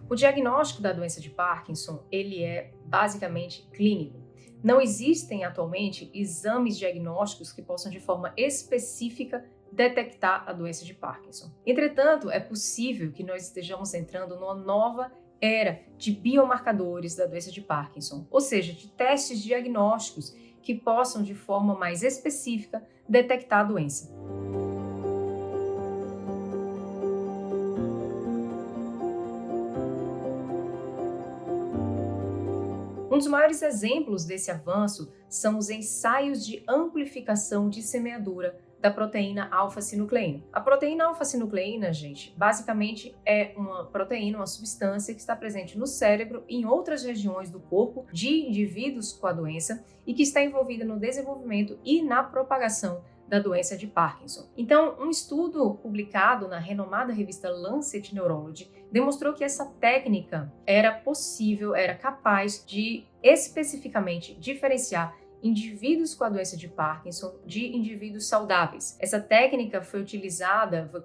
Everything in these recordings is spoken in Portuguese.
O diagnóstico da doença de Parkinson, ele é basicamente clínico. Não existem atualmente exames diagnósticos que possam de forma específica detectar a doença de Parkinson. Entretanto, é possível que nós estejamos entrando numa nova era de biomarcadores da doença de Parkinson, ou seja, de testes diagnósticos que possam de forma mais específica detectar a doença. Um dos maiores exemplos desse avanço são os ensaios de amplificação de semeadura da proteína alfa-sinucleína. A proteína alfa-sinucleína, gente, basicamente é uma proteína, uma substância que está presente no cérebro e em outras regiões do corpo de indivíduos com a doença e que está envolvida no desenvolvimento e na propagação da doença de Parkinson. Então, um estudo publicado na renomada revista Lancet Neurology demonstrou que essa técnica era possível, era capaz de especificamente diferenciar indivíduos com a doença de Parkinson de indivíduos saudáveis. Essa técnica foi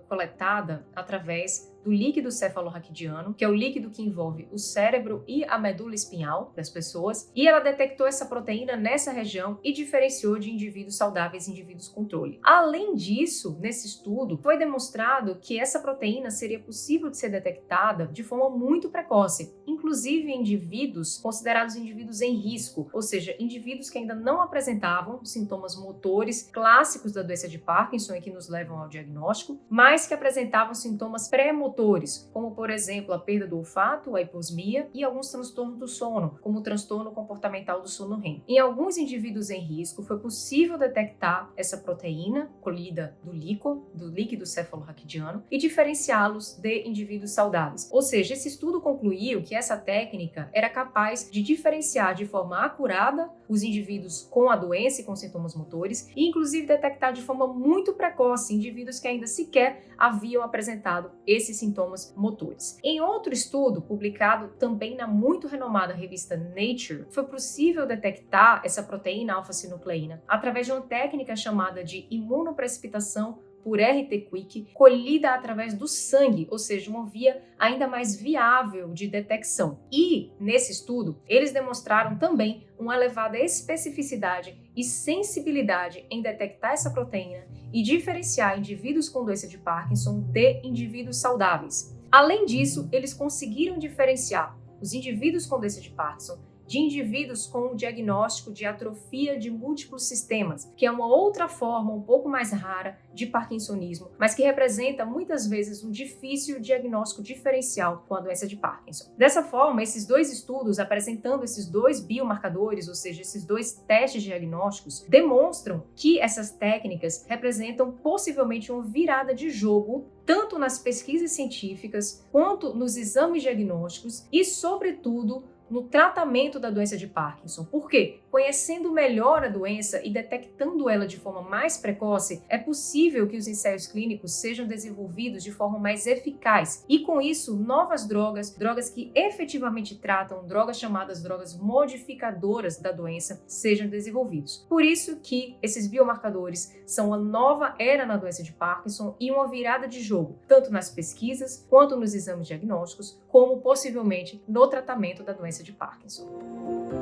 coletada através do líquido cefalorraquidiano, que é o líquido que envolve o cérebro e a medula espinhal das pessoas, e ela detectou essa proteína nessa região e diferenciou de indivíduos saudáveis e indivíduos controle. Além disso, nesse estudo, foi demonstrado que essa proteína seria possível de ser detectada de forma muito precoce, inclusive em indivíduos considerados indivíduos em risco, ou seja, indivíduos que ainda não apresentavam sintomas motores clássicos da doença de Parkinson e que nos levam ao diagnóstico, mas que apresentavam sintomas pré-motores, como, por exemplo, a perda do olfato, a hiposmia e alguns transtornos do sono, como o transtorno comportamental do sono REM. Em alguns indivíduos em risco, foi possível detectar essa proteína colhida do líquido cefalorraquidiano e diferenciá-los de indivíduos saudáveis. Ou seja, esse estudo concluiu que essa técnica era capaz de diferenciar de forma acurada os indivíduos com a doença e com sintomas motores e, inclusive, detectar de forma muito precoce indivíduos que ainda sequer haviam apresentado esses sintomas motores. Em outro estudo, publicado também na muito renomada revista Nature, foi possível detectar essa proteína alfa-sinucleína através de uma técnica chamada de imunoprecipitação por RT-Quick, colhida através do sangue, ou seja, uma via ainda mais viável de detecção. E, nesse estudo, eles demonstraram também uma elevada especificidade e sensibilidade em detectar essa proteína e diferenciar indivíduos com doença de Parkinson de indivíduos saudáveis. Além disso, eles conseguiram diferenciar os indivíduos com doença de Parkinson de indivíduos com um diagnóstico de atrofia de múltiplos sistemas, que é uma outra forma um pouco mais rara de parkinsonismo, mas que representa muitas vezes um difícil diagnóstico diferencial com a doença de Parkinson. Dessa forma, esses dois estudos apresentando esses dois biomarcadores, ou seja, esses dois testes diagnósticos, demonstram que essas técnicas representam possivelmente uma virada de jogo tanto nas pesquisas científicas quanto nos exames diagnósticos e, sobretudo, no tratamento da doença de Parkinson. Por quê? Conhecendo melhor a doença e detectando ela de forma mais precoce, é possível que os ensaios clínicos sejam desenvolvidos de forma mais eficaz e, com isso, novas drogas que efetivamente tratam, drogas chamadas drogas modificadoras da doença, sejam desenvolvidos. Por isso que esses biomarcadores são uma nova era na doença de Parkinson e uma virada de jogo, tanto nas pesquisas quanto nos exames diagnósticos, como possivelmente no tratamento da doença de Parkinson.